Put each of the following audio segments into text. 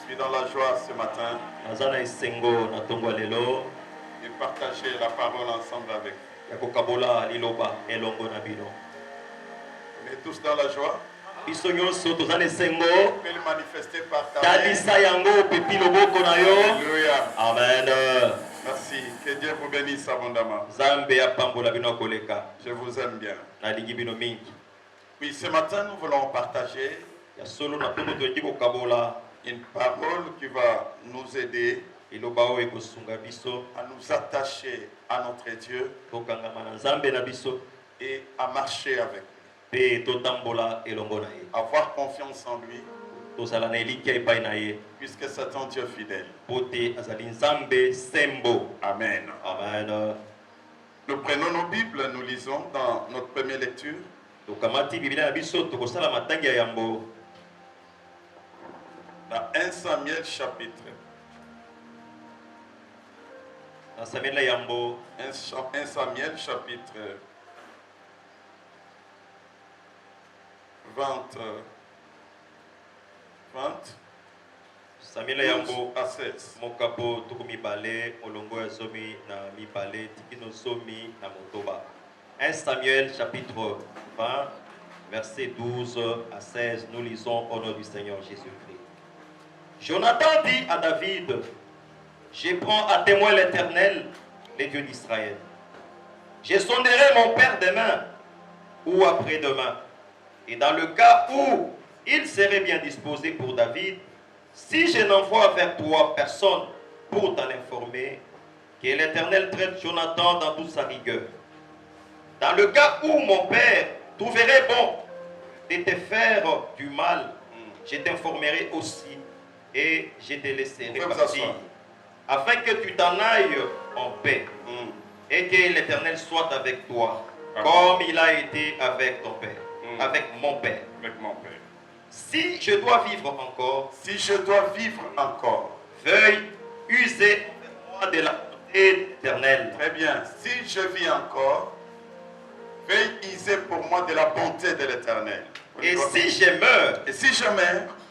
suis dans la joie ce matin de partager la parole ensemble avec vous. On est tous dans la joie. On peut le manifester par ta main. Alléluia. Amen. Merci. Que Dieu vous bénisse abondamment. Je vous aime bien. Oui, ce matin, nous voulons partager une parole qui va nous aider à nous attacher à notre Dieu et à marcher avec lui. Avoir confiance en lui, puisque c'est un Dieu fidèle. Amen. Amen. Nous prenons nos Bibles, nous lisons dans notre première lecture. Dans 1 Samuel chapitre 1 Samuel chapitre 20 Samuel Yambo à 16. Mokapo tukumibale olongo ya zomi na mibale tikino zomi na motoba. 1 Samuel chapitre 20 verset 12 à 16, nous lisons au nom du Seigneur Jésus-Christ. Jonathan dit à David: je prends à témoin l'Éternel, les dieux d'Israël. Je sonderai mon père demain ou après-demain. Et dans le cas où il serait bien disposé pour David, si je n'envoie vers toi personne pour t'en informer, que l'Éternel traite Jonathan dans toute sa rigueur. Dans le cas où mon père trouverait bon de te faire du mal, je t'informerai aussi et je te laisserai partir, afin que tu t'en ailles en paix et que l'Éternel soit avec toi, comme il a été avec ton père, avec mon père. Si je dois vivre encore, veuille user moi de la bonté éternelle. Très bien. Si je vis encore, veuille user pour moi de la bonté de l'Éternel. Et si je meurs,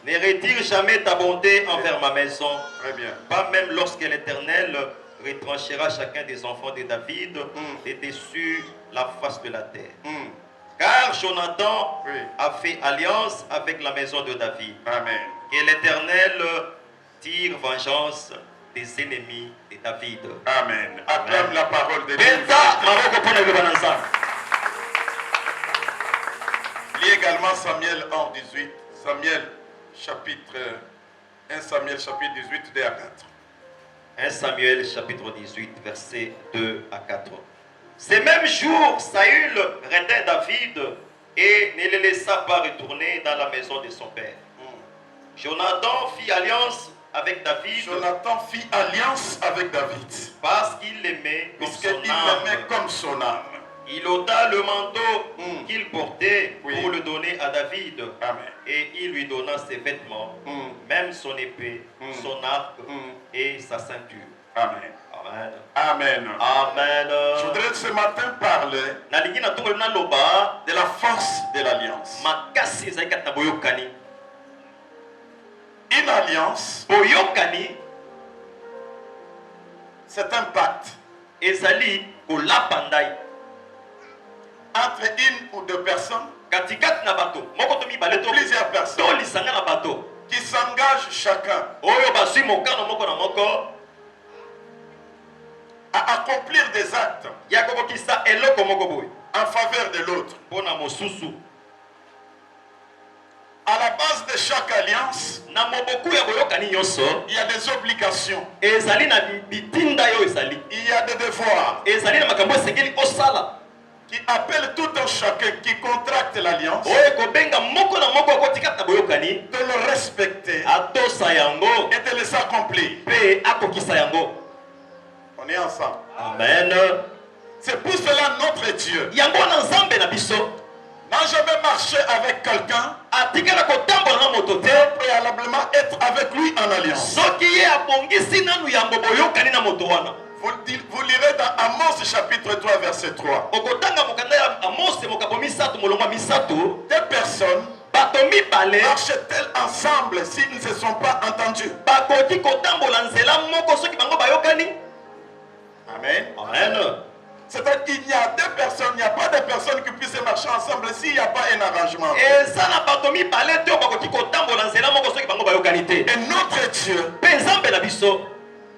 ne retire jamais ta bonté envers ma maison. Très bien. Pas même lorsque l'Éternel retranchera chacun des enfants de David et dessus la face de la terre. Car Jonathan a fait alliance avec la maison de David. Amen. Et l'Éternel tire vengeance des ennemis de David. Amen. Acclame la parole de Dieu. Lis également Samuel 1, 18. 1 Samuel chapitre 18, 2 à 4. 1 Samuel chapitre 18, versets 2 à 4. Ces mêmes jours, Saül retint David et ne le laissa pas retourner dans la maison de son père. Jonathan fit alliance avec David. Parce qu'il l'aimait comme son âme. Il ôta le manteau qu'il portait pour le donner à David. Amen. Et il lui donna ses vêtements, même son épée, son arc et sa ceinture. Amen. Amen. Amen. Amen. Je voudrais ce matin parler de la force de l'alliance. Une alliance, c'est un pacte entre une ou deux personnes, plusieurs personnes qui s'engagent chacun à accomplir des actes en faveur de l'autre. À la base de chaque alliance, il y a des obligations, il y a des devoirs qui appellent tout un chacun qui contracte l'alliance de le respecter et de les accomplir. On est ensemble. Amen. C'est pour cela notre Dieu n'a jamais marché avec quelqu'un préalablement être avec lui en alliance. Vous lirez dans Amos chapitre 3 verset 3. Des personnes marchent-elles ensemble s'ils ne se sont pas entendus? Amen. Amen. C'est-à-dire qu'il n'y a deux personnes, il n'y a pas de personnes qui puissent marcher ensemble s'il n'y a pas un arrangement. Et notre Dieu,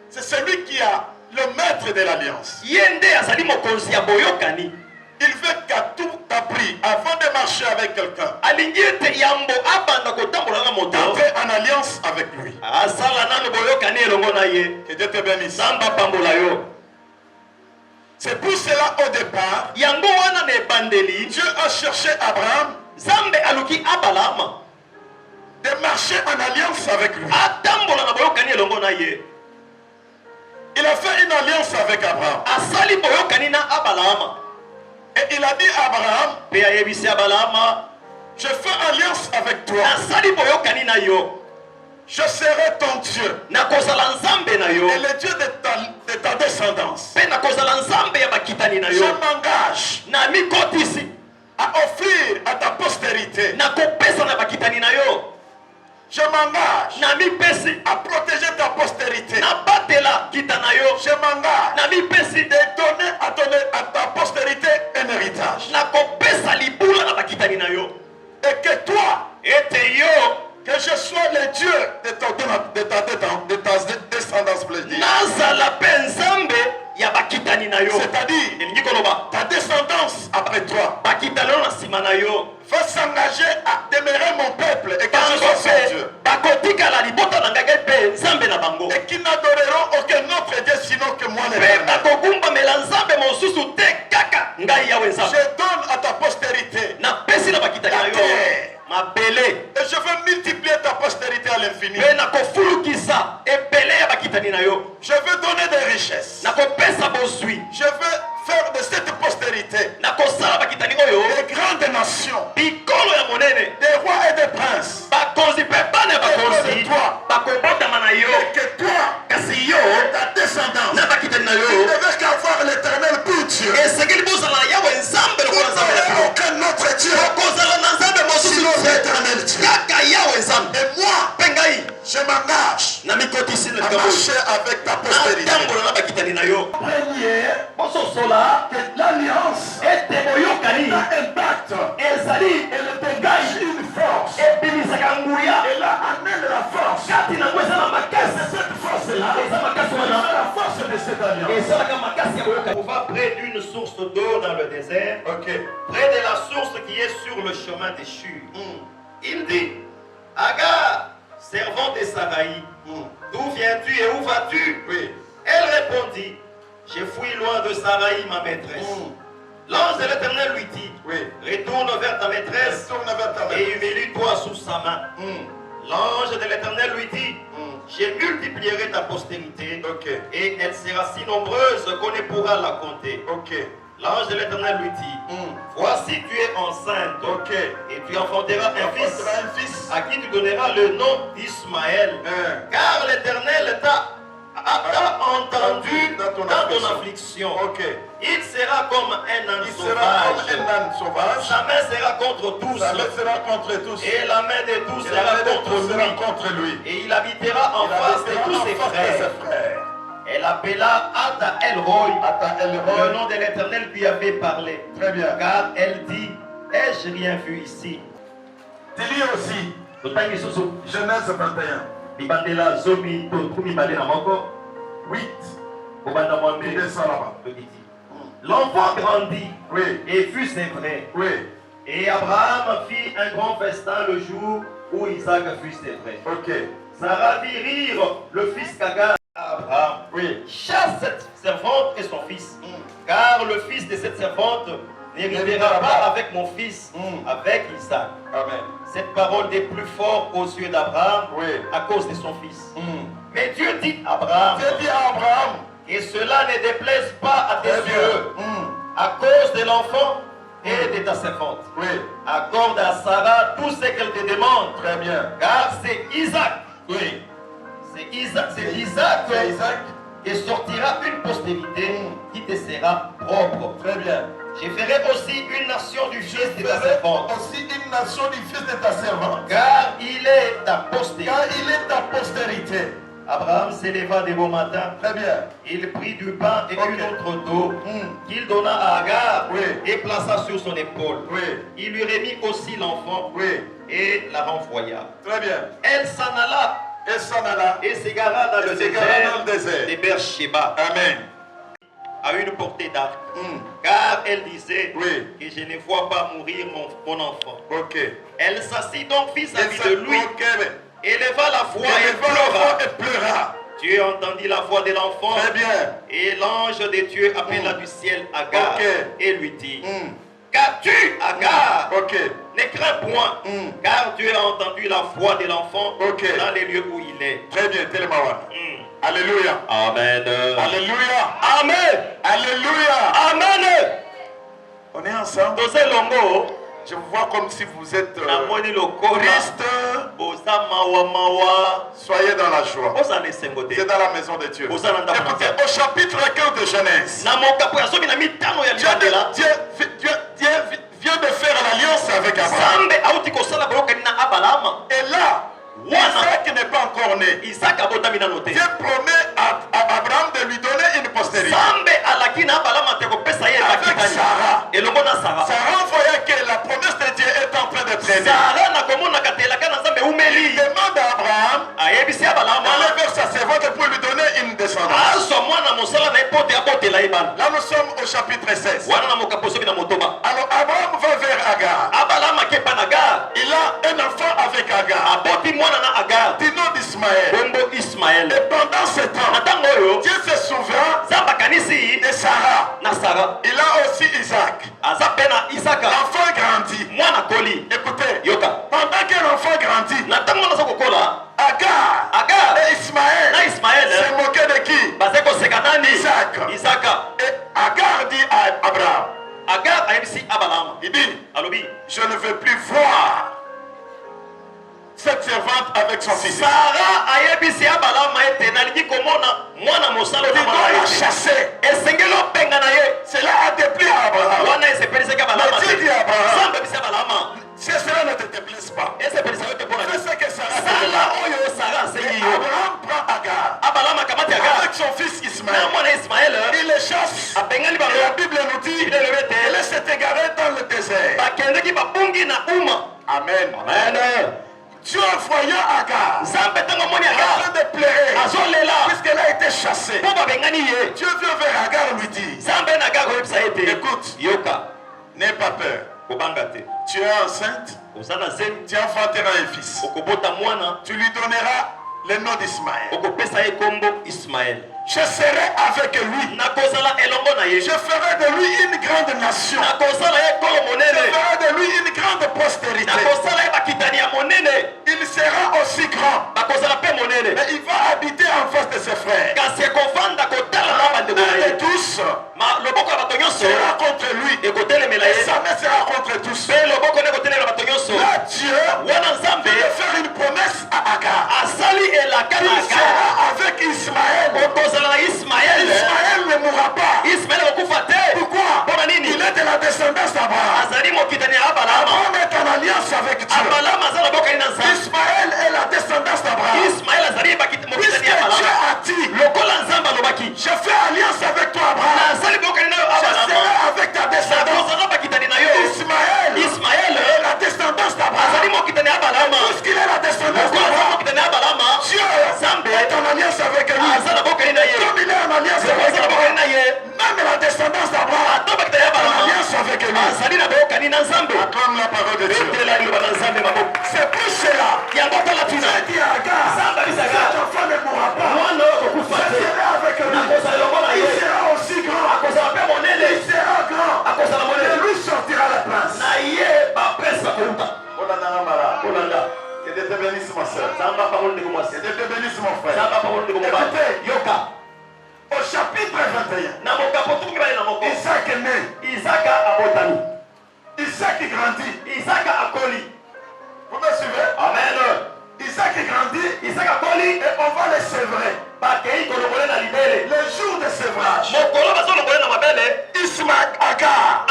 c'est celui qui a le maître de l'alliance. Il veut qu'à tout prix, avant de marcher avec quelqu'un, d'entrer en alliance avec lui. Que Dieu te bénisse. C'est pour cela au départ, Dieu a cherché Abraham de marcher en alliance avec lui. Il a fait une alliance avec Abraham. Et il a dit à Abraham, je fais alliance avec toi. Je serai ton Dieu. Et le Dieu de ta descendance. Je m'engage à offrir à ta postérité. Je m'engage à protéger ta postérité. Je m'engage de donner à ta postérité un héritage. Et que toi, que je sois le Dieu de ta descendance. C'est-à-dire, ta descendance après toi va s'engager à demeurer mon peuple et que je sois son Dieu. Et qui n'adoreront aucun autre Dieu sinon que moi l'Éternel. Je donne à ta postérité la terre. Et je veux multiplier ta postérité à l'infini. Je veux donner des richesses. Je veux faire de cette postérité des grandes nations, des rois et des princes. Et que toi, ta descendance, il ne veut qu'avoir l'Éternel pour Dieu. Aucun autre Dieu. Sinon l'Éternel Dieu. Et moi, je m'engage à marcher avec ta postérité. Que l'alliance a impact. Elle dégage une force. Elle amène la force. Et cette force-là, c'est la force de cette alliance. On va près d'une source d'eau dans le désert, près de la source qui est sur le chemin des Shur. Il dit, Agar, servante de Saraï, d'où viens-tu et où vas-tu? Elle répondit, j'ai fui loin de Saraï, ma maîtresse. L'ange de l'Éternel lui dit, retourne vers ta maîtresse et humilie-toi sous sa main. L'ange de l'Éternel lui dit, je multiplierai ta postérité et elle sera si nombreuse qu'on ne pourra la compter. L'ange de l'Éternel lui dit, voici tu es enceinte et tu enfanteras un fils à qui tu donneras le nom d'Ismaël. Car l'Éternel t'a entendu dans ton affliction. Il sera comme un âne sauvage. Sa main sera contre tous. Et la main de tous sera contre lui. Et il habitera en face de tous ses frères. Elle appela Ata El-Roy. Le nom de l'Éternel lui avait parlé. Très bien. Car elle dit, ai-je rien vu ici? Dis-lui aussi, Genèse 21. 8. Il descend là-bas. L'enfant grandit et fut sévré. Et Abraham fit un grand festin le jour où Isaac fut sévré. Sarah vit rire le fils qu'Agar à Abraham. Chasse cette servante et son fils. Car le fils de cette servante n'héritera pas avec mon fils, avec Isaac. Amen. Cette parole est plus forte aux yeux d'Abraham à cause de son fils. Mais Dieu dit à Abraham, que cela ne déplaise pas à tes yeux à cause de l'enfant et de ta servante. Accorde à Sarah tout ce qu'elle te demande. Très bien. Car c'est Isaac. C'est Isaac qui sortira une postérité qui te sera propre. Très bien. Je ferai aussi une nation du fils de ta servante. Aussi une nation du fils de ta servante. Car il est ta postérité. Car il est ta postérité. Abraham s'éleva de bon matin. Très bien. Il prit du pain et une autre d'eau qu'il donna à Agar et plaça sur son épaule. Il lui remit aussi l'enfant et la renvoya. Très bien. Elle s'en alla. Elle s'en alla et s'égara dans le désert de Beersheba. Amen. À une portée d'arc. Car elle disait que je ne vois pas mourir mon enfant. Elle s'assit donc vis-à-vis de lui. Éleva la voix et pleura. Dieu entendit la voix de l'enfant. Très bien. Et l'ange de Dieu appela du ciel Agar et lui dit: Qu'as-tu, Agar? Ne crains point, car Dieu a entendu la voix de l'enfant dans les lieux où il est. Très bien, Alléluia. Amen. Alléluia. Amen. Alléluia. Amen. On est ensemble. Je vous vois comme si vous êtes triste. Soyez dans la joie. C'est dans la maison de Dieu. Écoutez, au chapitre 15 de Genèse, Dieu vient de faire l'alliance avec Abraham. Et là, Isaac n'est pas encore né. Dieu promet à Abraham de lui donner une postérité. Avec Sarah. Sarah voyait que la promesse de Dieu est en train d'être réalisée. Il demande à Abraham d'aller vers sa servante pour lui donner une descendance. Là nous sommes au chapitre 16. Alors Abraham va vers Agar. Il a un enfant avec Agar du nom d'Ismaël. Et pendant ce temps, Dieu se souvient de Sarah. Il a aussi Isaac. L'enfant grandit. Écoutez, pendant que l'enfant grandit, Agar et Ismaël se moquaient de qui? Isaac. Et Agar dit à Abraham, il dit, je ne veux plus voir cette servante avec son fils. Il doit la chasser. Cela a déplu à Abraham. Mais Dieu dit à Abraham, si cela ne te déplaise pas, fais ce que Sarah fait. Abraham prend Agar avec son fils Ismaël. Il les chasse. Et la Bible nous dit qu'il s'est égaré dans le désert. Amen. Dieu voyant Agar en train de pleurer puisqu'elle a été chassée. Dieu vient vers Agar et lui dit, écoute, n'aie pas peur. Tu es enceinte, tu enfanteras un fils. Tu lui donneras le nom d'Ismaël. Je serai avec lui. Je ferai de lui une grande nation. Je ferai de lui une grande postérité. Il sera aussi grand. Mais il va habiter en face de ses frères. Et tous sera contre lui. Et sa mère sera contre tous. Là, Dieu veut faire une promesse à Agar. Il sera avec Ismaël. Ismaël ne mourra pas. Pourquoi? Il est de la descendance d'Abraham. Abraham est en alliance avec Dieu. Ismaël est la descendance d'Abraham. Puisque Dieu a dit, je fais alliance avec toi Abraham, je serai avec ta descendance. Ismaël est la descendance d'Abraham. Puisqu'il est la descendance d'Abraham, Dieu est en alliance avec lui. Comme il est en alliance avec Abraham, même la descendance d'Abraham est en alliance avec lui. Acclame la parole de Dieu. C'est pour cela Dieu dit à Agar, cet enfant ne mourra pas. Je serai avec lui. Il sera aussi grand. Il sera grand. Et lui sortira le prince. Que Dieu te bénisse, ma soeur. Que Dieu te bénisse, mon frère. Écoutez, au chapitre 21, Isaac est né. Isaac grandit. Vous me suivez? Amen. Isaac grandit. Et on va le sévrer. Le jour de sévrage, Agar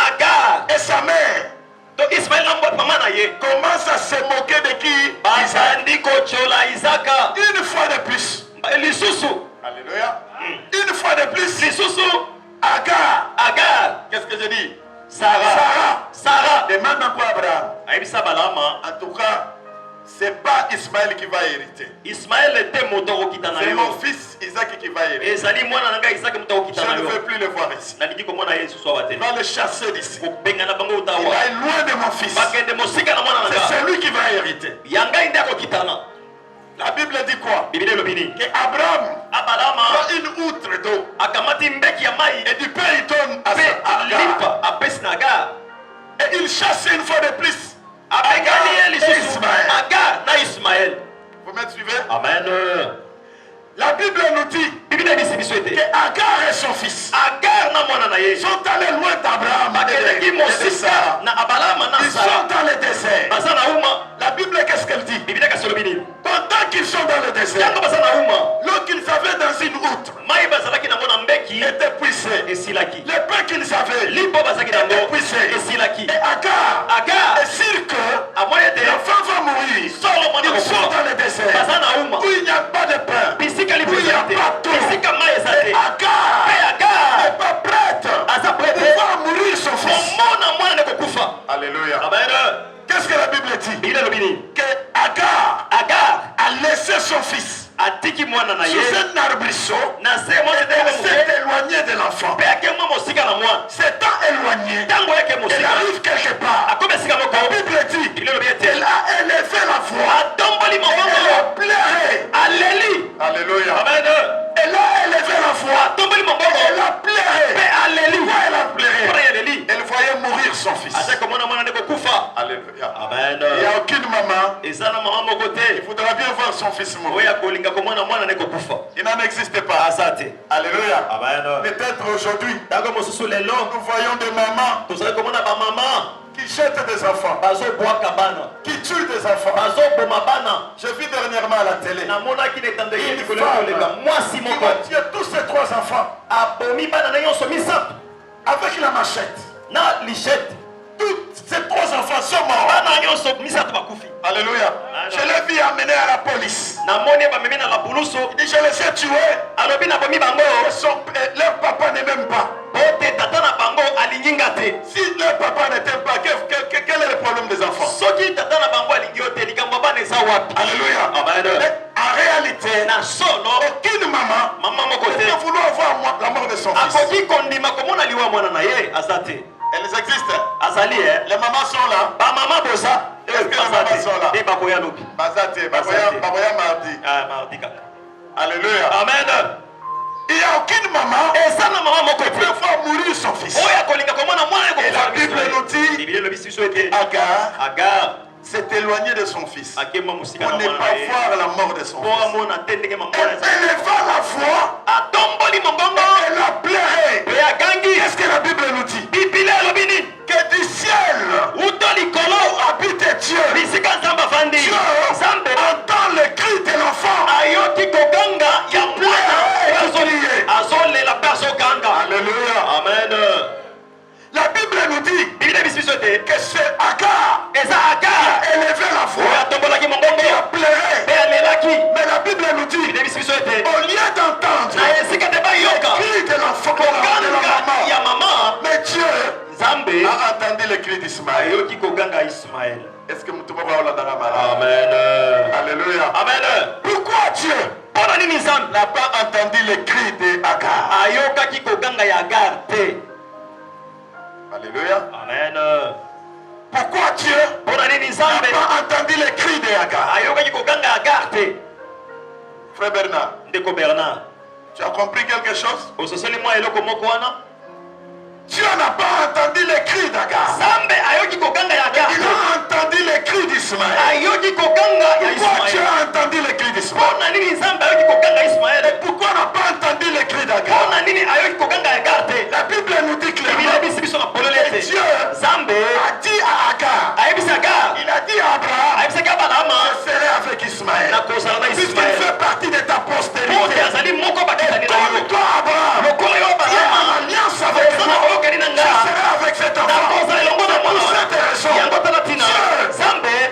En tout cas, c'est pas Ismaël qui va hériter. C'est mon fils Isaac qui va hériter. Je ne veux plus le voir ici. Il va le chasser d'ici. Il va loin de mon fils. C'est celui qui va hériter. La Bible dit quoi? Que Abraham prend une outre d'eau et du pain il donne à Agar. Et il chasse une fois de plus Ismaël. Vous me suivez? Amen. La Bible nous dit que Agar et son fils sont allés loin d'Abraham et de Sarah. Ils sont dans le désert. La Bible, qu'est-ce qu'elle dit? Pendant qu'ils sont dans le désert, l'eau qu'ils avaient dans une outre était puissée. Le pain qu'ils avaient était puissé. Et Agar est sûr que l'enfant va mourir. Ils sont dans le désert où il n'y a pas de pain, où il n'y a pas d'eau. Et Agar n'est pas prête pour pouvoir mourir son fils. Alléluia. Qu'est-ce que la Bible dit? Que Agar a laissé son fils sous un arbrisseau et s'est éloigné de l'enfant. S'étant éloigné, elle arrive quelque part. La Bible dit qu'elle a élevé la voix. Elle a pleuré. Alléluia. Elle a élevé la voix. Elle a pleuré. Pourquoi elle a pleuré? Elle voyait mourir son fils. Alléluia. Amen. Il n'y a aucune maman. Il voudra bien voir son fils mourir. Il n'en existe pas. Alléluia. Peut-être aujourd'hui, nous voyons des mamans qui jettent des enfants, qui tuent des enfants. J'ai vu dernièrement à la télé une femme qui va tuer tous ses 3 enfants avec la machette. Tous ces 3 enfants sont morts. Alléluia. Je l'ai vu amener à la police. Il dit, je les ai tués. Leur papa ne m'aime pas. Si leur papa ne t'aime pas, quel est le problème des enfants? Alléluia. Mais en réalité, aucune maman ne peut vouloir voir la mort de son fils. Elles existent. Les mamans sont là. Est-ce que les mamans sont là? Mardi. Alléluia. Amen. Il n'y a aucune maman qui peut voir mourir son fils. Et la Bible nous dit Agar s'est éloigné de son fils pour ne pas voir la mort de son fils. Elle éleva la voix. Elle a pleuré. Qu'est-ce que la Bible nous dit? Que du ciel où habite Dieu, Dieu entend le cri de l'enfant. Alléluia. Amen. La Bible nous dit que c'est Agar qui a élevé la voix, qui a pleuré. Mais la Bible nous dit, au lieu d'entendre le cri de l'enfant, de la maman, mais Dieu a entendu le cri d'Ismaël. Est-ce que vous Amen. Alléluia. Amen. Pourquoi Dieu n'a pas entendu le cri d'Agar? Alléluia. Amen. Pourquoi Dieu n'a pas entendu le cri d'Agar? Frère Bernard, tu as compris quelque chose? Dieu n'a pas entendu le cri d'Agar. Il a entendu le cri d'Ismaël. Pourquoi Dieu a entendu le cri d'Ismaël? Et pourquoi n'a pas entendu le cri d'Agar? La Bible nous dit clairement que Dieu a dit à Agar, il a dit à Abraham, je serai avec Ismaël. Puisqu'il fait partie de ta postérité. Et comme toi, Abraham, tu es en alliance avec moi. Je serai avec cet enfant. Pour cette raison, Dieu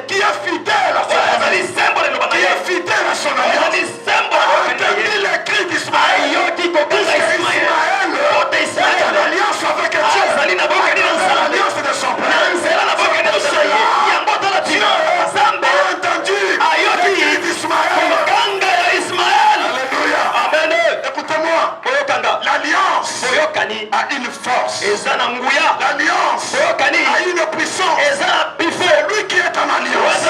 qui est fidèle à son alliance, qui est fidèle à son alliance, a entendu le cri d'Ismaël. Puisque Ismaël est en alliance avec Dieu, en alliance de son père. C'est pour cela a une force. L'alliance a une puissance. Celui qui est en alliance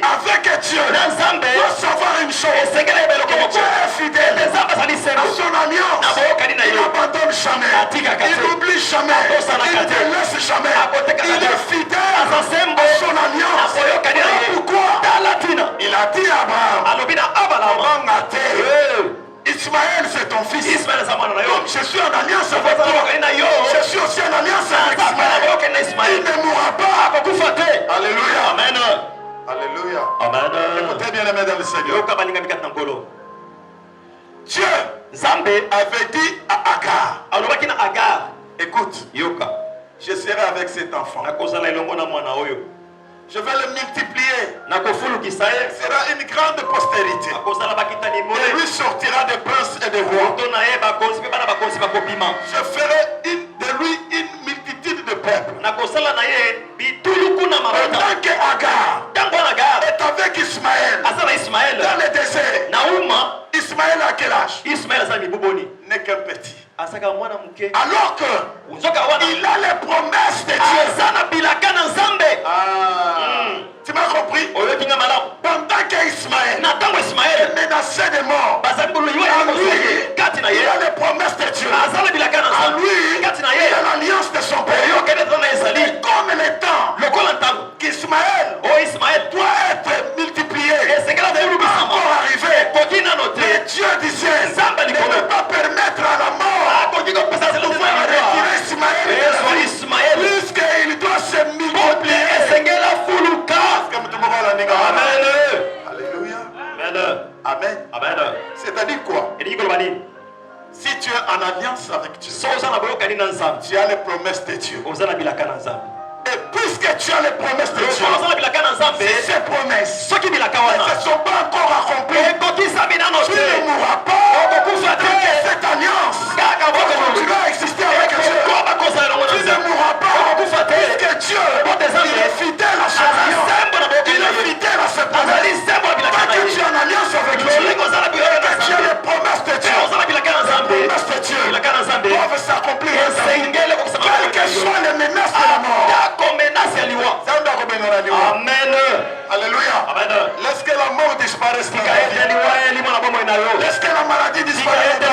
avec Dieu doit savoir une chose. Que Dieu est fidèle à son alliance. Il n'abandonne jamais. Il n'oublie jamais. Il ne laisse jamais. Il est fidèle à son alliance. Pourquoi? Il a dit à Abraham, Ismaël, c'est ton fils. Donc je suis en alliance avec toi. Je suis aussi en alliance avec Ismaël. Il ne mourra pas. Alléluia. Amen. Alléluia. Amen. Écoutez bien, les mesdames et seigneurs. Dieu avait dit à Agar, écoute, je serai avec cet enfant. Je vais le multiplier. Il sera une grande postérité. Et lui sortira des princes et des rois. Je ferai de lui une multitude de peuples. Pendant que Agar est avec Ismaël dans le désert. Ismaël a quel âge? N'est qu'un petit. Alors que il a les promesses de Dieu. Tu m'as compris? Pendant qu'Ismaël est menacé de mort, il a les promesses de Dieu. En lui, il a l'alliance de son père. Et comme le temps qu'Ismaël doit être multiplié, pas encore arrivé. Mais Dieu disait, ne peut pas permettre à la mort de pouvoir retirer Ismaël, puisqu'il doit se multiplier. Alléluia. Amen. C'est-à-dire quoi? Si tu es en alliance avec Dieu, tu as les promesses de Dieu. Et puisque tu as les promesses de Dieu, ces promesses ne sont pas encore accomplies, tu ne mourras pas. Cette alliance continuera à exister avec Dieu. Tu ne mourras pas. Puisque Dieu est fidèle à son alliance. Il est fidèle à ses promesses. Tant que tu es en alliance avec Dieu, que tu as les promesses de Dieu, les promesses de Dieu doivent s'accomplir. Quelles que soient les menaces de la mort. Amen. Alléluia. Laisse que la mort disparaisse. Laisse que la maladie disparaisse. Tu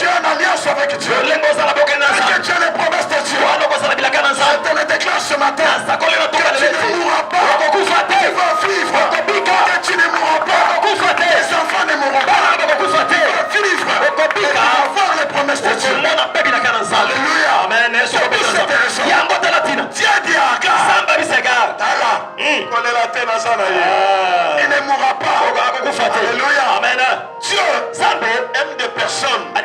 es en alliance avec Dieu. Que tu as les promesses de Dieu. Je te le déclare ce matin. Que tu ne mourras pas. Tu vas vivre. Que tu ne mourras pas. Tes enfants ne mourront pas. Tu vas vivre. Et tu vas voir les promesses de Dieu. Alléluia. Dieu dit à Agar, il ne mourra pas. Alléluia. Dieu aime des personnes qui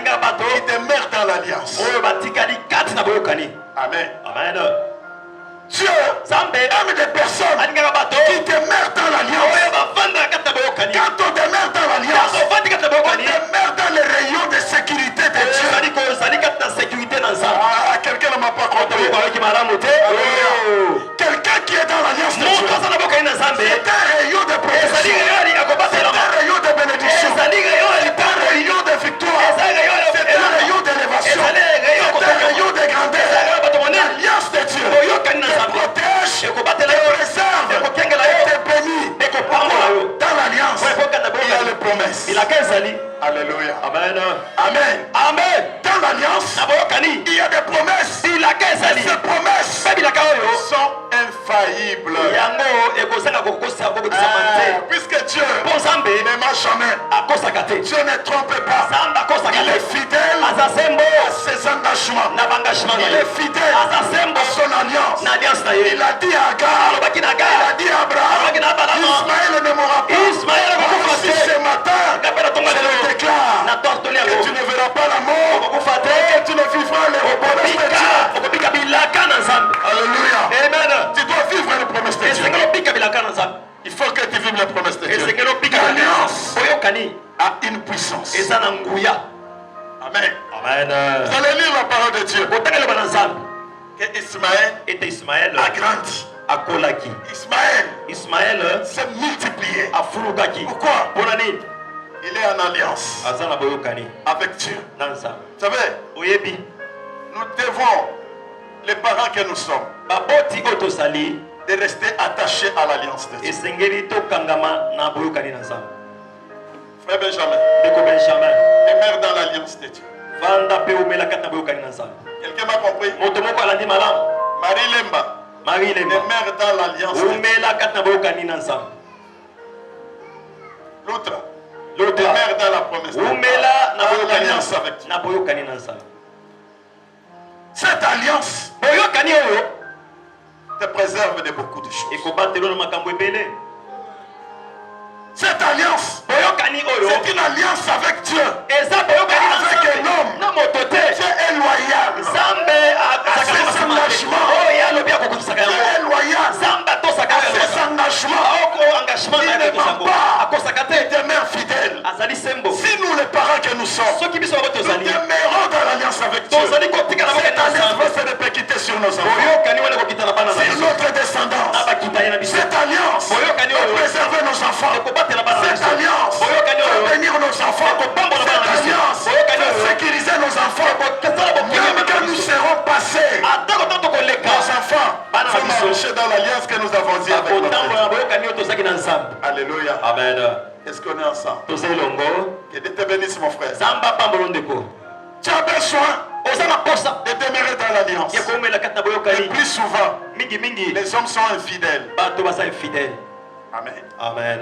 demeurent dans l'alliance. Amen. Dieu aime des personnes qui demeurent dans l'alliance. Quand on demeure dans l'alliance, on demeure dans les rayons de sécurité de Dieu. Quelqu'un ne m'a pas compris. Quelqu'un qui est dans l'alliance de Dieu, c'est un rayon de protection, c'est un rayon de bénédiction, c'est un rayon de victoire, c'est un rayon d'élévation, c'est un rayon de grandeur. L'alliance de Dieu te protège, te préserve, te bénit. Dans l'alliance, il y a les promesses. Alléluia. Amen. Amen. Amen. Dans l'alliance, il y a des promesses. Ces promesses sont infaillibles. Puisque Dieu ne marche jamais, Dieu ne trompe pas. Il est fidèle à ses engagements. Il est fidèle à son alliance. Il a dit à Agar, il a dit à Abraham, Ismaël ne mourra pas. Aussi ce matin, je le déclare, que tu ne verras pas la mort, que tu ne vivras les promesses de Dieu. Alléluia. Amen. Tu dois vivre les promesses de Dieu. Il faut que tu vives les promesses de Dieu. L'alliance a une puissance. Amen. Vous allez lire la parole de Dieu. Que Ismaël a grandi. Ismaël s'est multiplié. Pourquoi? Il est en alliance avec Dieu. Vous savez, nous devons, les parents que nous sommes, de rester attachés à l'alliance de Dieu. Frère Benjamin, demeure dans l'alliance de Dieu. Quelqu'un m'a compris? Marie Lemba, demeure dans l'alliance de Dieu. L'autre, demeure dans la promesse de Dieu. Dans l'alliance avec Dieu. Cette alliance te préserve de beaucoup de choses. Cette alliance, c'est une alliance avec Dieu. Avec un homme. Dieu est loyal. À ses engagements. Dieu est loyal. À ses engagements. Il ne ment pas. Il demeure fidèle. Si nous, les parents que nous sommes, nous demeurons dans l'alliance avec Dieu, cette alliance va se répercuter sur nos enfants, sur notre descendance. Cette alliance va préserver nos enfants. Cette alliance va bénir nos enfants. Cette alliance va sécuriser nos enfants. Même que nous serons passés, nos enfants vont marcher dans l'alliance que nous avons dit avec notre Dieu. Alléluia. Amen. Est-ce qu'on est ensemble? Que Dieu te bénisse, mon frère. Tu as besoin de demeurer dans l'alliance. Le plus souvent, les hommes sont infidèles. Amen. Amen.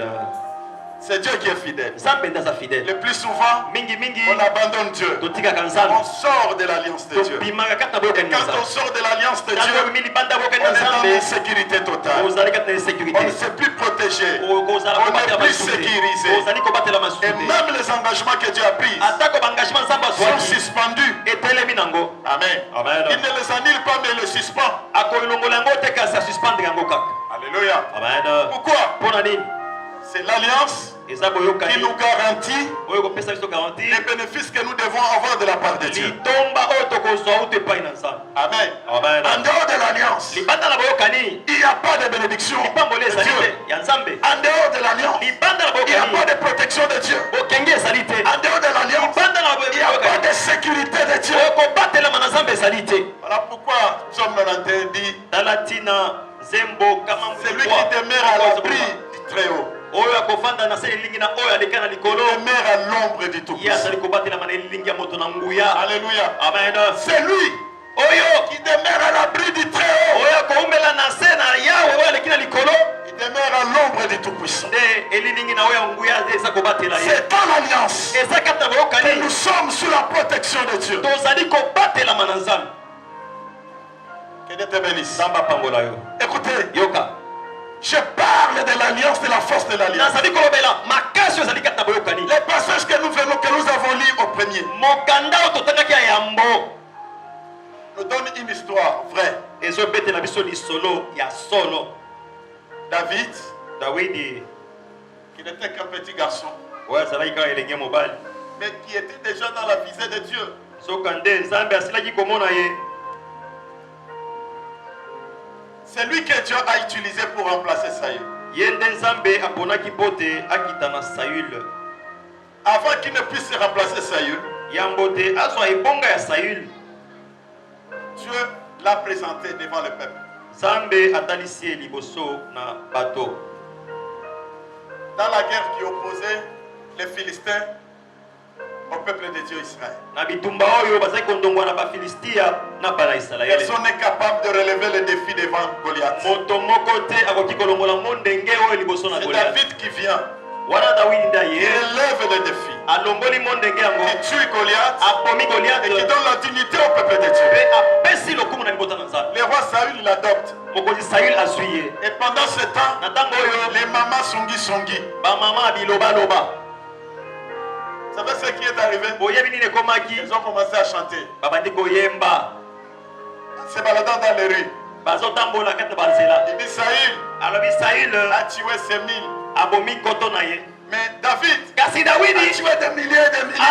C'est Dieu qui est fidèle. Le plus souvent, on abandonne Dieu. On sort de l'alliance de Dieu. Et quand on sort de l'alliance de Dieu, on est dans l'insécurité totale. On ne s'est plus protégé. On n'est plus sécurisé. Et même les engagements que Dieu a pris sont suspendus. Amen. Il ne les annule pas, mais les suspend. Alléluia. Pourquoi? C'est l'alliance qui nous garantit les bénéfices que nous devons avoir de la part de Dieu. Amen. En dehors de l'alliance, il n'y a pas de bénédiction de Dieu. En dehors de l'alliance, il n'y a pas de protection de Dieu. En dehors de l'alliance, il n'y a pas de sécurité de Dieu. Voilà pourquoi Psaume 91 dit: celui qui demeure à l'abri du Très-Haut demeure à l'ombre du Tout-Puissant. Alléluia. Amen. C'est lui qui demeure à l'abri du Très-Haut. Il demeure à l'ombre du Tout-Puissant. C'est dans l'alliance que nous sommes sous la protection de Dieu. Que Dieu te bénisse. Écoutez, je parle de l'alliance, de la force de l'alliance. Les passages que nous avons lus au premier nous donnent une histoire vraie. David, qui n'était qu'un petit garçon, mais qui était déjà dans la visée de Dieu. C'est lui que Dieu a utilisé pour remplacer Saül. Avant qu'il ne puisse remplacer Saül, Dieu l'a présenté devant le peuple. Dans la guerre qui opposait les Philistins au peuple de Dieu Israël, personne n'est capable de relever le défi devant Goliath. C'est David qui vient. Il relève le défi. Il tue Goliath et qui donne la dignité au peuple de Dieu. Le roi Saül l'adopte. Et pendant ce temps, les mamans songi. Vous savez ce qui est arrivé? Ils ont commencé à chanter. Se baladant dans les rues. Il dit Saül a tué ses mille. Mais David a tué des milliers et des milliers.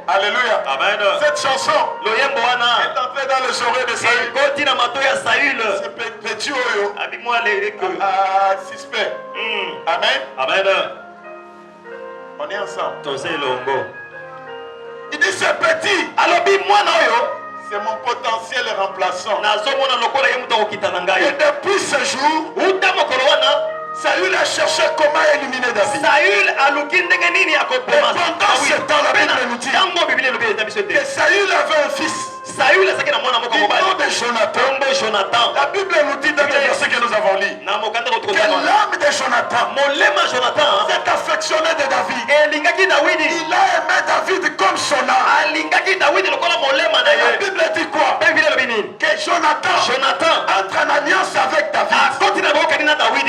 Alléluia. Amen. Cette chanson est entrée dans les oreilles de Saül. C'est petit suspect. Amen. On est ensemble. Longo. Il dit ce petit. Alors, c'est mon potentiel remplaçant. Et depuis ce jour, Saül a cherché comment éliminer David. Et pendant ce temps, la Bible nous dit que Saül avait un fils. Du nom de Jonathan. La Bible nous dit dans le verset que nous avons lu que l'âme de Jonathan s'est affectionné de David. Il a aimé David comme son âme. La Bible dit quoi? Que Jonathan entre en alliance avec David.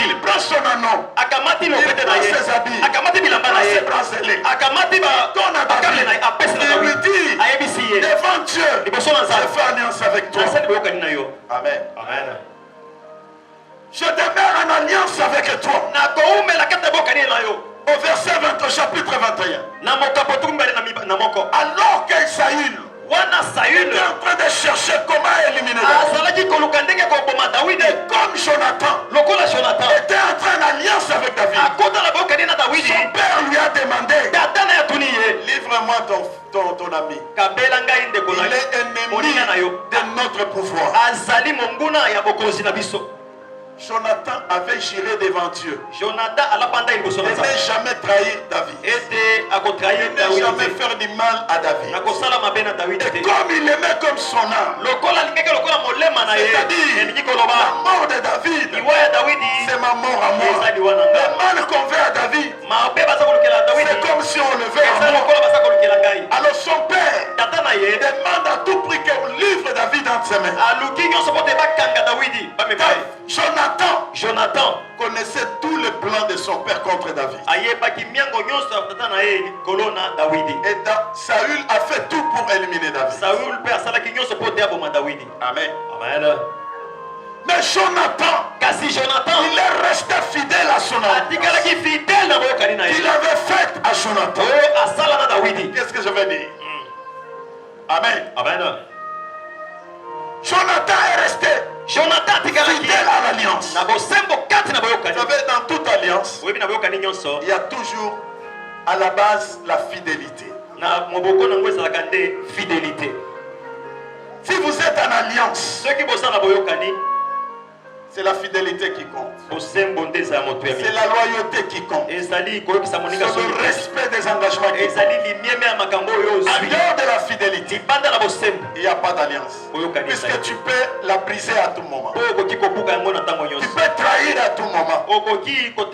Il prend son anneau. Il prend ses habits. Il prend ses bracelets. Il lui dit devant Dieu, je fais alliance avec toi. Amen. Amen. Je demeure en alliance avec toi. Au verset 20, au chapitre 21. Alors que Saül était en train de chercher comment éliminer David. Et comme Jonathan était en train d'alliance avec David, son père lui a demandé, livre-moi ton ami. Il est ennemi de notre pouvoir. Jonathan avait juré devant Dieu de ne jamais trahir David. De ne jamais faire du mal à David. Et comme il l'aimait comme son âme, c'est-à-dire la mort de David, c'est ma mort à moi. Le mal qu'on veut à David, c'est comme si on le veut à moi. Alors son père demande à tout prix qu'on livre David entre ses mains. Jonathan connaissait tous les plans de son père contre David. Et Saül a fait tout pour éliminer David. Amen. Amen. Mais Jonathan, il est resté fidèle à son alliance qu'il avait faite à Jonathan. Qu'est-ce que je veux dire? Amen. Amen. Jonathan est resté fidèle à l'alliance. Vous savez, dans toute alliance, il y a toujours à la base la fidélité. Si vous êtes en alliance, c'est la fidélité qui compte. C'est la loyauté qui compte. C'est le respect des engagements qui compte. En dehors de la fidélité, il n'y a pas d'alliance. Puisque tu peux la briser à tout moment. Tu peux trahir à tout moment.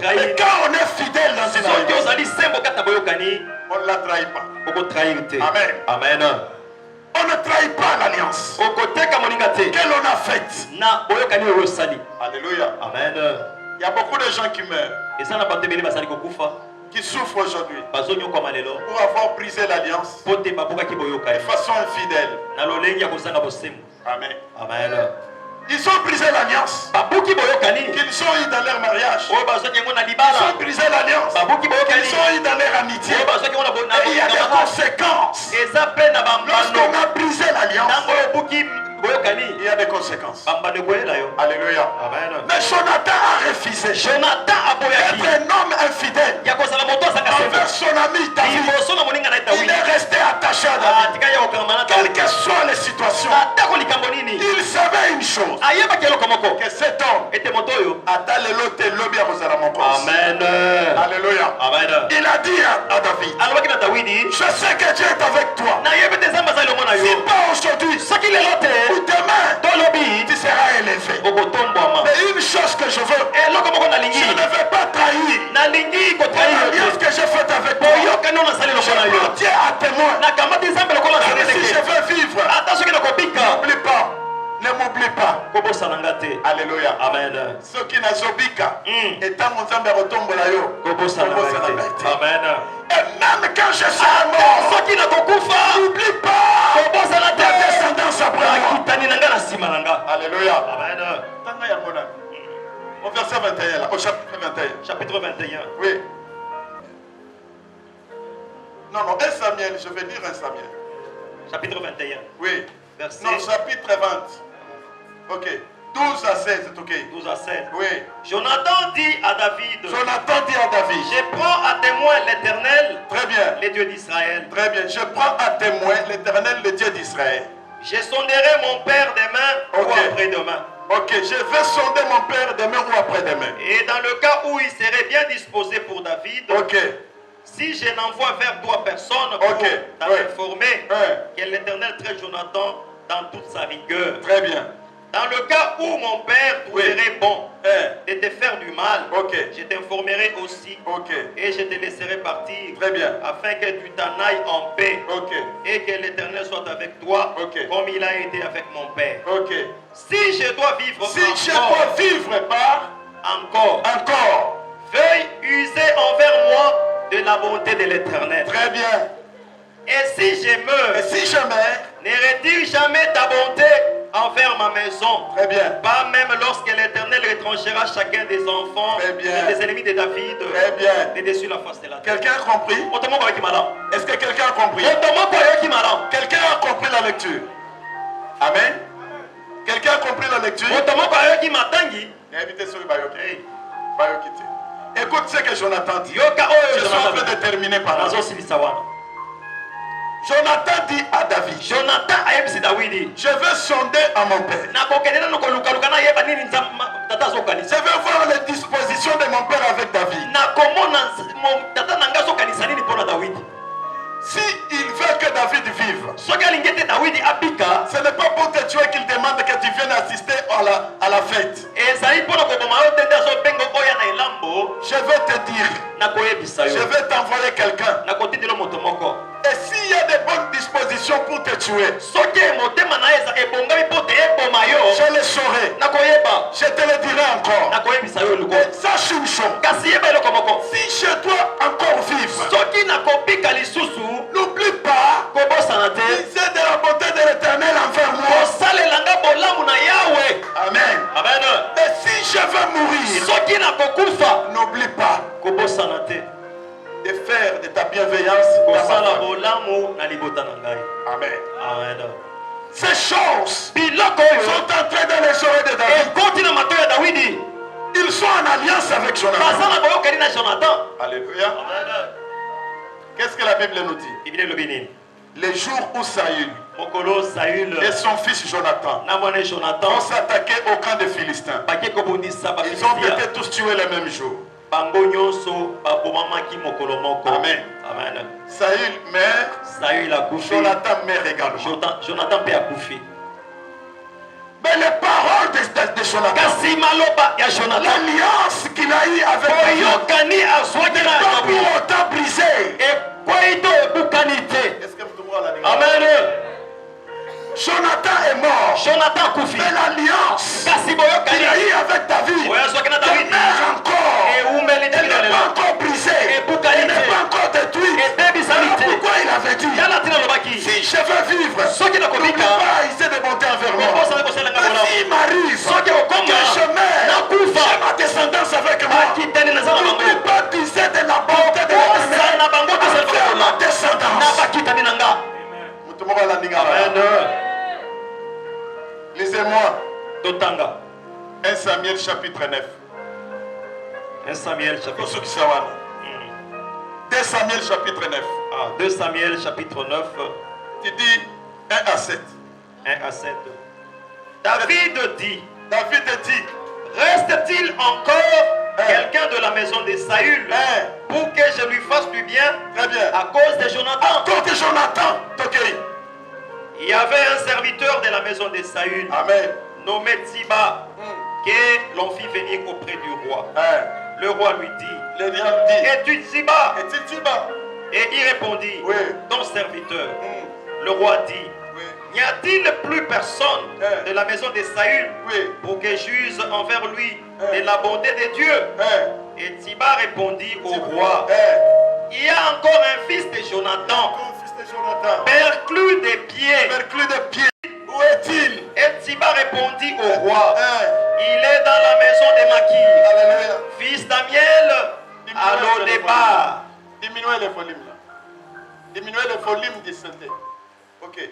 Mais quand on est fidèle dans une alliance, on ne la trahit pas. Amen. Amen. On ne trahit pas l'alliance que l'on a faite. Alléluia. Amen. Il y a beaucoup de gens qui meurent, qui souffrent aujourd'hui pour avoir brisé l'alliance de façon infidèle. Amen. Amen. Ils ont brisé l'alliance qu'ils ont eu dans leur mariage. Ils ont brisé l'alliance qu'ils ont eu dans leur amitié. Et il y a des conséquences. Lorsqu'on a brisé l'alliance, il y a des conséquences. Alléluia. Amen. Mais Jonathan a refusé d'être un homme infidèle envers son ami David. Il est resté attaché à David. Quelles que soient les situations, il savait une chose, que cet homme Amen. Alléluia. Amen. Il a dit à David, je sais que Dieu est avec toi. Si pas aujourd'hui ou demain, tu seras élevé. Mais une chose que je veux, je ne vais pas trahir l'alliance que j'ai faite avec toi. Je prends Dieu à témoin. Si je veux vivre, n'oublie pas. Ne m'oublie pas. Alléluia. Amen. Ceux qui n'azobika, étant mon Zambé retombe là yo. Amen. Et même quand je serai mort, n'oublie pas ta descendance après moi. Alléluia. Amen. Au verset 21, là, au chapitre 21. Chapitre 21. Oui. Non, 1 Samuel, je vais dire 1 Samuel. Chapitre 21. Oui. Verset... Non, chapitre 20. Ok. 12 à 16, c'est ok. 12 à 16. Oui. Jonathan dit à David. Jonathan dit à David. Je prends à témoin l'Éternel. Très bien. Le Dieu d'Israël. Très bien. Je prends à témoin l'Éternel, le Dieu d'Israël. Je sonderai mon père demain ou après-demain. Ok, je vais sonder mon père demain ou après-demain. Et dans le cas où il serait bien disposé pour David, ok, si je n'envoie vers toi personne pour t'informer que l'Éternel traite Jonathan dans toute sa rigueur. Très bien. Dans le cas où mon père trouverait bon de te faire du mal, je t'informerai aussi et je te laisserai partir. Très bien. Afin que tu t'en ailles en paix et que l'Éternel soit avec toi comme il a été avec mon père. Si je dois vivre encore, veuille user envers moi de la bonté de l'Éternel. Très bien. Et si je meurs, ne retire jamais ta bonté envers ma maison. Très bien. Pas même lorsque l'Éternel retranchera chacun des enfants des ennemis de David de dessus la face de la terre. Quelqu'un a compris? Est-ce que quelqu'un a compris? Quelqu'un a compris la lecture? Amen. Quelqu'un a compris la lecture? Écoute ce que Jonathan dit. Je suis en train de terminer par là. Jonathan dit à David. Je veux sonder à mon père. Je veux voir les dispositions de mon père avec David. Si il veut que David vive, ce n'est pas pour te tuer qu'il demande que tu viennes assister à la fête. Je veux te dire, je vais t'envoyer quelqu'un. Et s'il y a des bonnes dispositions pour te tuer, je le saurai. Je te le dirai encore. Et sache une chose, si je dois encore vivre, n'oublie pas puiser de la bonté de l'Éternel envers moi. Amen. Et si je veux mourir, n'oublie pas de faire de ta bienveillance Amen. Ces choses sont entrées dans les oreilles de David. Ils sont en alliance avec Jonathan. Alléluia. Qu'est-ce que la Bible nous dit? Les jours où Saül et son fils Jonathan ont s'attaqué au camp des Philistins. Ils ont été tous tués le même jour. Amen. Saül meurt. Jonathan meurt également. Mais les paroles de Jonathan, l'alliance qu'il a eue avec David, n'est pas pour autant brisée. Est-ce que vous comprenez la Amen. Jonathan est mort. Mais l'alliance qu'il a eue avec David demeure encore. Elle n'est pas encore brisée. Elle n'est pas encore détruite. Alors pourquoi il avait dit, si je veux vivre, n'oublie pas essayer de monter envers moi. S'il m'arrive que je meurs, j'ai ma descendance avec moi. N'oublie pas d'user de la bonté de l'Éternel envers ma descendance. Lisez-moi 1 Samuel chapitre 9. 1 Samuel chapitre 9. 2 Samuel chapitre 9. 2 Samuel chapitre 9. Tu dis 1 à 7. 1 à 7. David dit, reste-t-il encore quelqu'un de la maison de Saül pour que je lui fasse du bien? Très bien. À cause de Jonathan. À cause de Jonathan. Il y avait un serviteur de la maison de Saül, nommé Ziba, que l'on fit venir auprès du roi. Le roi lui dit, es-tu Ziba? Et il répondit, ton serviteur. Le roi dit, n'y a-t-il plus personne de la maison de Saül pour que j'use envers lui de la bonté de Dieu? Et Ziba répondit au roi, il y a encore un fils de Jonathan, perclus des pieds. Où est-il? Et Ziba répondit au roi, il est dans la maison de Maki, fils d'Amiel, à Lodébar. Diminuez le volume là. Diminuez le volume du synthé.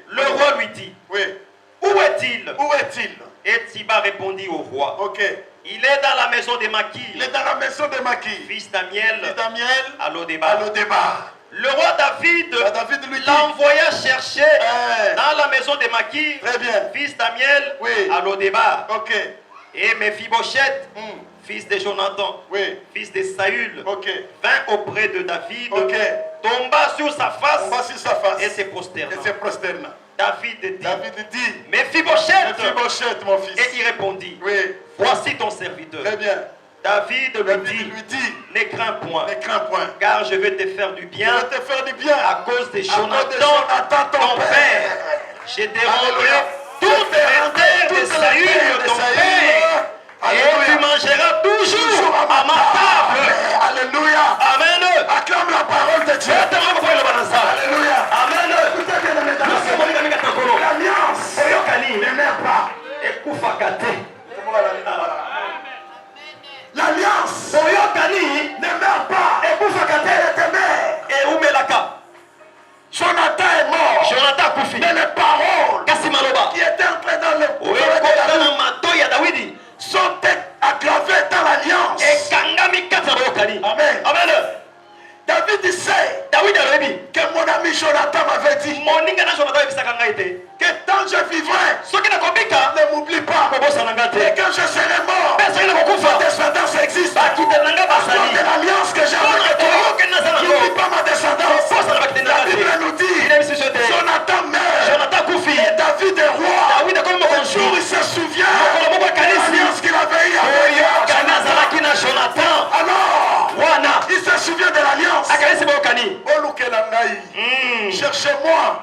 Le roi lui dit, où où est-il? Où est-il? Et Tsiba répondit au roi. Ok. Il est dans la maison de Maki. Il est dans la maison de Maki. Fils d'Amiel. Fils d'Amiel. À Lodébar. À Lodébar. Le roi David lui dit, l'envoya chercher dans la maison de Maki. Très bien. Fils d'Amiel. Oui. À Lodébar. Ok. Et Mephibosheth, fils de Jonathan, oui. fils de Saül, ok. vint auprès de David, ok. tomba sur sa face, et se prosterna. David dit, Mephibosheth, mon fils. Et il répondit, oui. voici ton serviteur. Très bien. David lui dit, ne crains point, car je vais te faire du bien, à cause de Jonathan, ton père. Je dérangerai toutes les terres de Saül, ton père, et tu mangeras toujours à ma table. Alléluia. Amen. Acclame la parole de Dieu. Alléluia. Amen. L'alliance ne meurt pas. L'alliance ne meurt pas. Elle est mère. Jonathan est mort. Mais les paroles qui étaient entrées dans le sont aggravées dans l'alliance. Amen. Amen. David sait que mon ami Jonathan m'avait dit que tant je vivrai, ne m'oublie pas. Et quand je serai mort, ma descendance existe. À cause de l'alliance que j'ai avec toi, n'oublie pas ma descendance. La Bible nous dit, Jonathan meurt et David est roi. Un jour il se souvient de l'alliance qu'il avait eue avec Jonathan. Alors, il se souvient de l'alliance. Cherchez-moi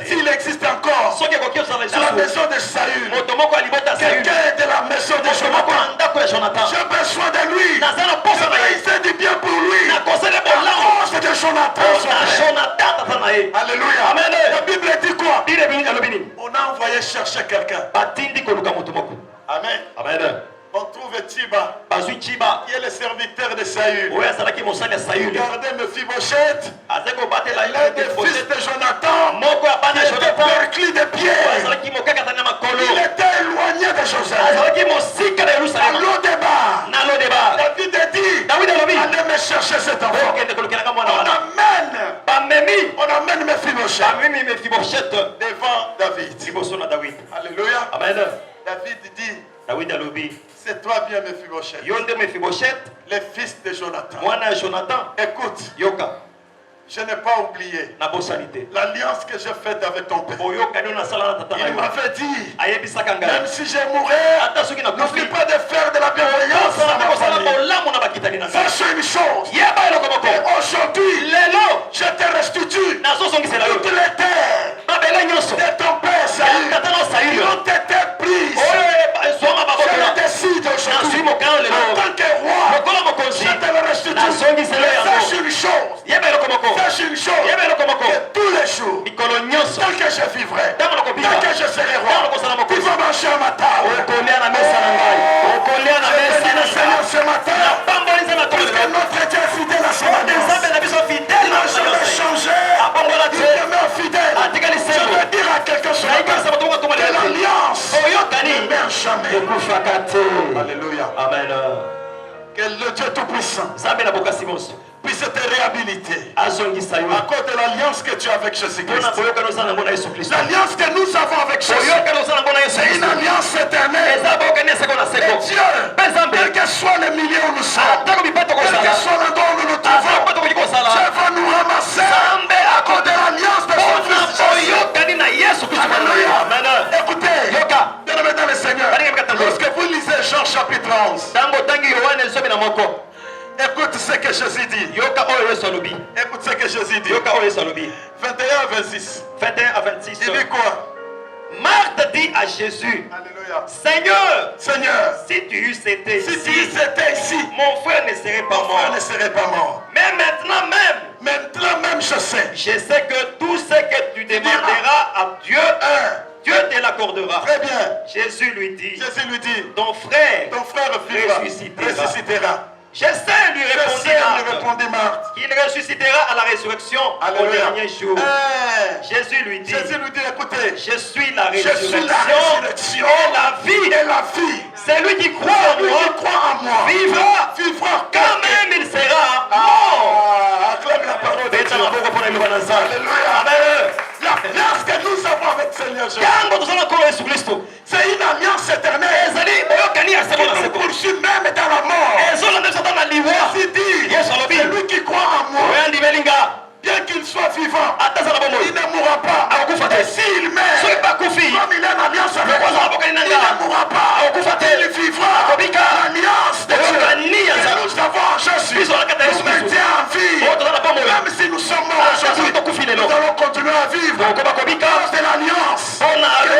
s'il existe encore dans la maison de Saül. Quelqu'un est de la maison de Jonathan. J'ai besoin de lui. Je vais du bien pour lui. À cause de Jonathan. Alléluia. Amen. La Bible dit quoi? On a envoyé chercher quelqu'un. Amen. Amen. On trouve Tsiba, qui est le serviteur de Saül. Regardez Mephibosheth, l'un des fils de Jonathan, qui était perclus de pierre. Il était éloigné de Joseph. À Lodébar. David dit, allez me chercher cet enfant. On amène Mephibosheth devant David. Alléluia. Amen. David dit, David alobi, c'est toi bien Mephibosheth, le fils de Jonathan. Écoute, yoka, je n'ai pas oublié l'alliance que j'ai faite avec ton père. Il m'avait dit, même si je mourrais, n'oublie pas de faire de la bienveillance à ma famille. Sache une chose, et aujourd'hui, je te restitue toutes les terres de ton père Saül qui ont été prises. Je décide aujourd'hui, en tant que roi, je te le restitue. Sache une chose, que tous les jours, tant que je vivrai, tant que je serai roi, tu vas marcher à ma table. Je Seigneur ce matin, parce que notre Dieu est fidèle à son alliance. Il n'a jamais changé. Il demeure fidèle. Je veux dire à quelqu'un ce matin que l'alliance ne meurt jamais. Alléluia. Amen. Que le Dieu Tout-Puissant puisse te réhabiliter à cause de l'alliance que tu as avec Jésus-Christ. L'alliance que nous avons avec Jésus, c'est une alliance éternelle. Et Dieu, quel que soit le milieu où nous sommes, quel que soit l'endroit où nous nous trouvons, Dieu va nous ramasser à cause de l'alliance de son Fils Jésus. Alléluia. Écoutez, bien-aimés dans le Seigneur, lorsque vous lisez Jean chapitre 11, écoute ce que Jésus dit. Écoute ce que Jésus dit. 21 à 26. Il dit quoi? Marthe dit à Jésus, Alléluia. Seigneur, si tu eussses été ici, mon frère ne serait pas mort. Mais maintenant même je sais que tout ce que tu demanderas à Dieu, Dieu te l'accordera. Très bien. Jésus lui dit, ton ton frère ressuscitera. Je sais, lui répondit Marthe. Qu'il ressuscitera à la résurrection au dernier jour. Jésus lui dit, écoutez, je suis la résurrection et la vie. Celui qui croit en moi, vivra quand même il sera mort. Acclame la parole de Dieu. Alléluia. L'alliance que nous avons avec Seigneur Jésus, c'est une alliance éternelle qui nous poursuit même dans la mort. Jésus dit, celui qui croit en moi, bien qu'il soit vivant, il ne mourra pas. Et s'il meurt, comme il est en alliance avec moi, il ne mourra pas. Il vivra. L'alliance de Dieu que nous avons en Jésus nous maintient en vie. Même si nous sommes morts aujourd'hui, nous allons continuer à vivre à cause de l'alliance que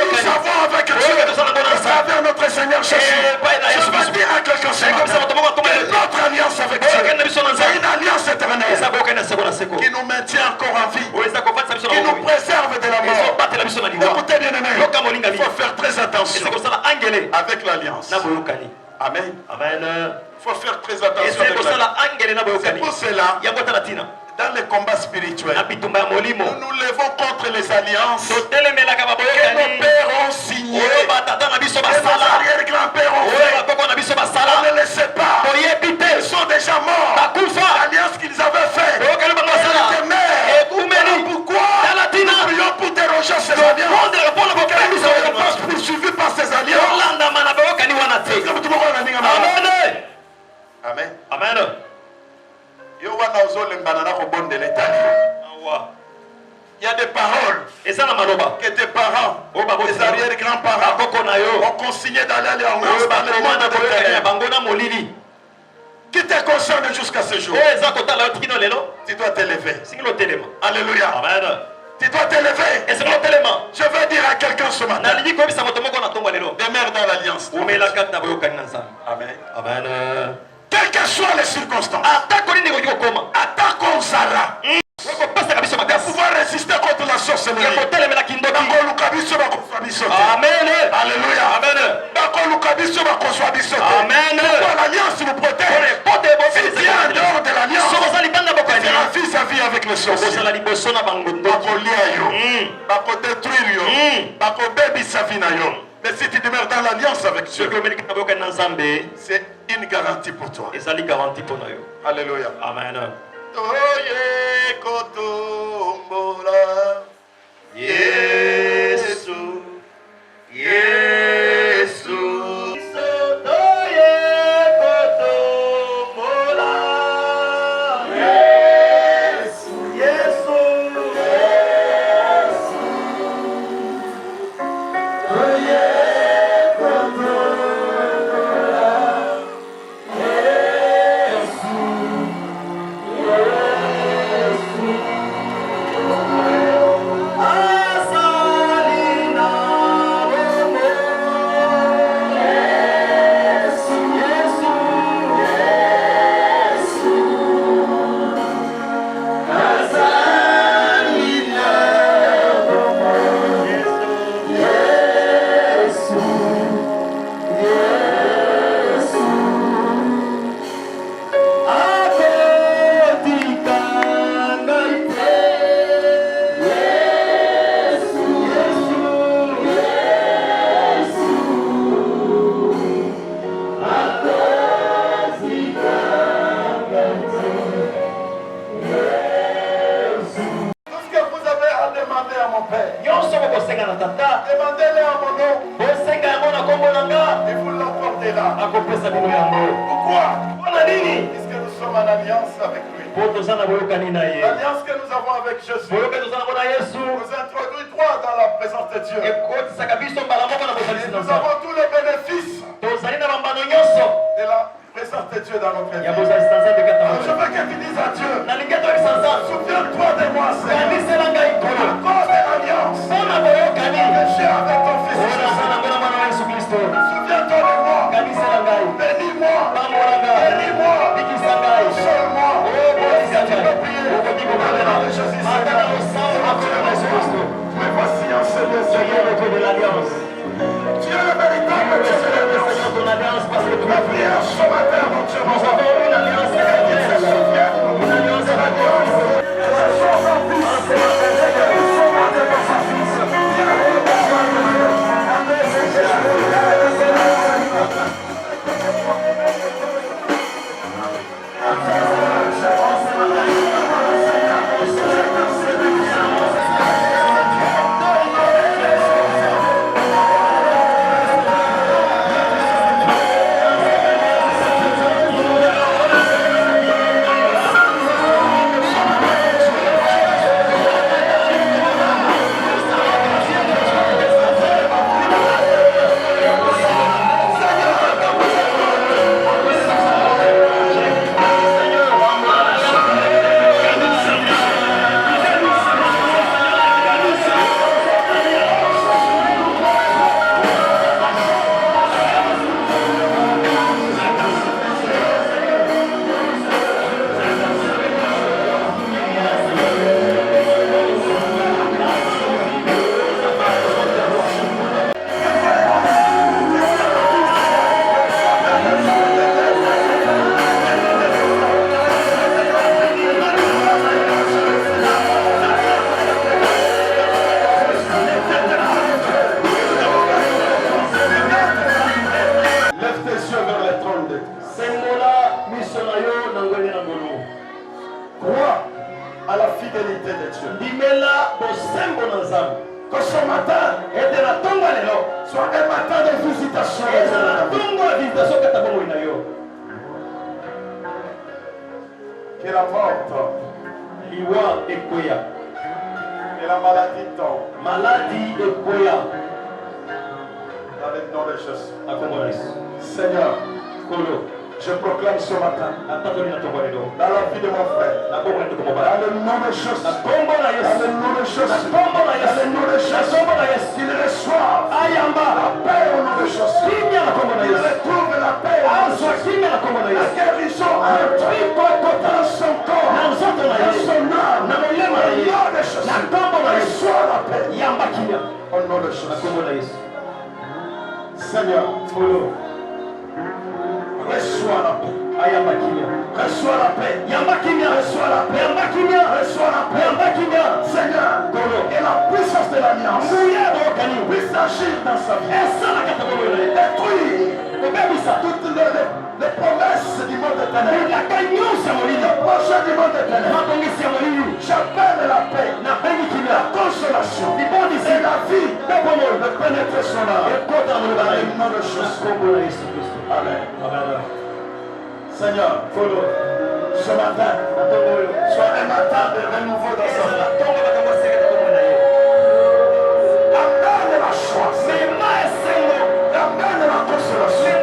nous avons avec Dieu à travers notre Seigneur Jésus. Je vais dire à quelqu'un ce matin que notre alliance avec Dieu, c'est une alliance éternelle qui nous maintient encore en vie, qui nous préserve de la mort. Écoutez bien aimé, il faut faire très attention avec l'alliance. Amen. Il faut faire très attention avec l'alliance. C'est pour cela, dans les combats spirituels, nous nous levons contre les alliances que nos pères ont signées, que nos arrière-grands-pères ont fait. On ne les sait pas. Ils sont déjà morts. L'alliance qu'ils avaient faite, elle était mère. Pourquoi nous prions pour déroger ces alliances? Que nous soyons pas poursuivis par ces alliances. Amen. Amen. Il y a des paroles que tes parents, tes arrière-grands-parents ont consigné d'aller aller en haut dans le monde de l'éternel. Qui te concerne jusqu'à ce jour? Tu dois t'élever. Alléluia. Amen. Tu dois t'élever. Je veux dire à quelqu'un ce matin, demeure dans l'alliance. Amen. Amen. Quelles que soient les circonstances, attaque Ozala, de pouvoir résister contre la sorcellerie. Amen. Alléluia. Amen. Amen. L'alliance nous protège. Si tu es en dehors de l'alliance, tu seras vis-à-vis avec les sorciers. Mais si tu demeures dans l'alliance avec Dieu, c'est une garantie pour toi. Alléluia. Amen. Yesu, Yesu. Demandez-le à mon nom. Et vous l'apportez là. Pourquoi? Puisque nous sommes en alliance avec lui. L'alliance que nous avons avec Jésus nous introduit droit dans la présence de Dieu. Et nous avons tous les bénéfices de la présence de Dieu dans notre vie. Alors je veux que tu dises à Dieu, souviens-toi de moi, Seigneur, à cause de l'alliance que j'ai avec ton Fils Jésus. Souviens-toi de moi, bénis-moi, bénis-moi, seul-moi. Est-ce que tu peux prier dans le nom de Jésus, Seigneur? Mais voici un seul Seigneur de l'alliance. Tu es le véritable Dieu de l'alliance. La prière ce matin, mon Dieu, Que ce matin soit un matin de visitation. Que la mort tombe. Que la maladie tombe. Dans le nom de Jésus. Seigneur, je proclame ce matin dans la vie de mon frère, dans le nom de Jésus, dans le nom de Jésus, qu'il reçoive la paix au nom de Jésus, qu'il retrouve la paix, la guérison dans son corps, dans son âme, au nom de Jésus, reçois la paix au nom de Jésus. Seigneur, reçois la paix. Reçois la paix. Reçois la paix. Reçois la paix. Seigneur, et la puissance de l'alliance puisse agir dans sa vie. Détruire toutes les promesses du monde éternel. Les projets du monde éternel. J'appelle la paix, la consolation et la vie de pénétrer son âme. Dans le nom de Jésus. Amen. Seigneur, ce matin, soit un matin de renouveau dans sa vie. Amène la joie, amène la consolation,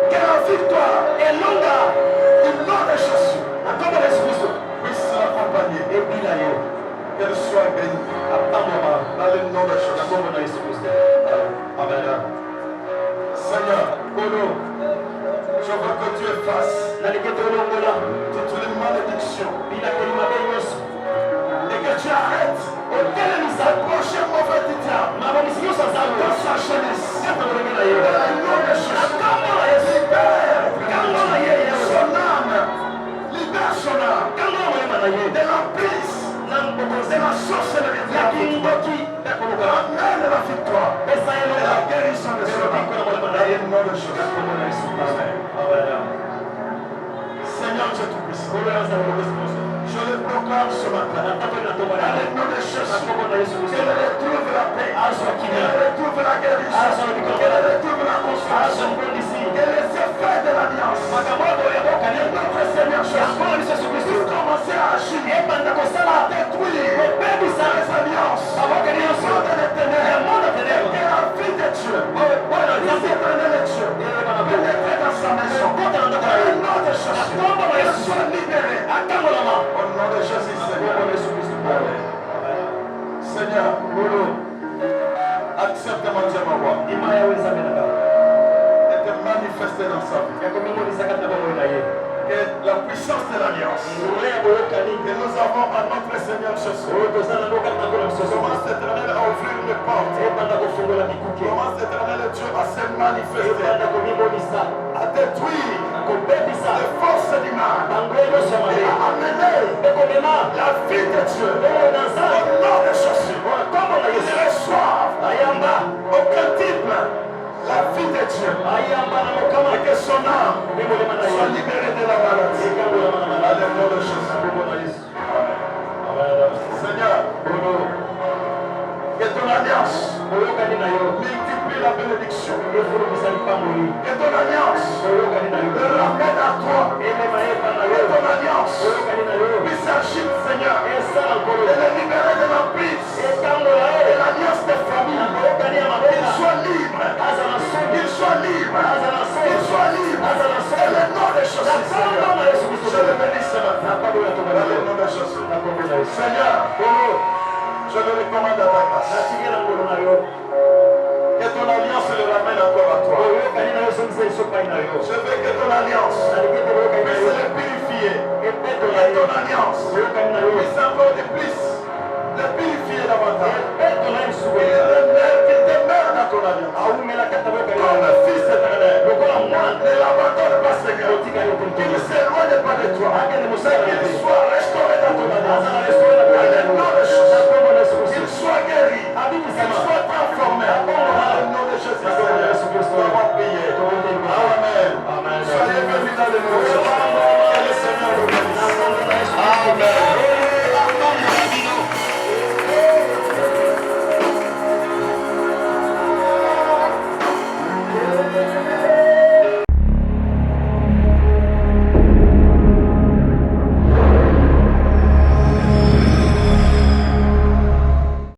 que la victoire du nom de Jésus puisse l'accompagner, qu'elle soit bénie dans le nom de Jésus. Amen. Seigneur, je veux que tu effaces toutes les malédictions et que tu arrêtes le prochain mauvais diable dans sa jeunesse. Dans le nom de Jésus, libère son âme, libère son âme de l'emprise, de la sorcellerie, amène la victoire et la guérison de son âme. Dans le nom de Jésus. Seigneur Dieu Tout-Puissant, je le proclame ce matin. Dans le nom de Jésus, qu'elle retrouve la paix, qu'elle retrouve la guérison, qu'elle retrouve la consolation, que les effets de l'alliance de notre Seigneur Jésus commencer à agir, à détruire les alliances, de l'éternel, que la vie de Dieu, l'éternel de Dieu, pénétrer dans sa maison, dans le nom de Jésus, qu'elle soit libérée, au nom de Jésus, Seigneur. Seigneur, accepte mon Dieu, ma voix, et te manifester dans sa vie. Que la puissance de l'alliance que nous avons à notre Seigneur Jésus commence éternel à ouvrir les portes, commence éternel Dieu à se manifester, à détruire les forces du mal et à amener la vie de Dieu au nom de Jésus. Qu'ils reçoivent aucun type la vie de Dieu et que son âme soit libérée de la maladie. Dans le nom de Jésus. Seigneur, que ton alliance multiplie la bénédiction. Que ton alliance ramène à toi. Que ton alliance puisse agir, Seigneur, et le libérer de l'emprise. Et l'alliance des familles. Qu'il soit libre. Qu'il soit libre. Qu'il soit libre. Et le nom de Jésus, Seigneur, je le bénis ce matin. Dans le nom de Jésus. Seigneur, je le recommande à ta grâce. Que ton alliance le ramène encore à toi. Je veux que ton alliance puisse le purifier. Que ton alliance puisse encore de plus le purifier davantage. Qu'il demeure dans ton alliance. Comme le Fils éternel. Ne l'abandonne pas, Seigneur. Qu'il ne s'éloigne pas de toi. Qu'il soit restauré dans ton alliance.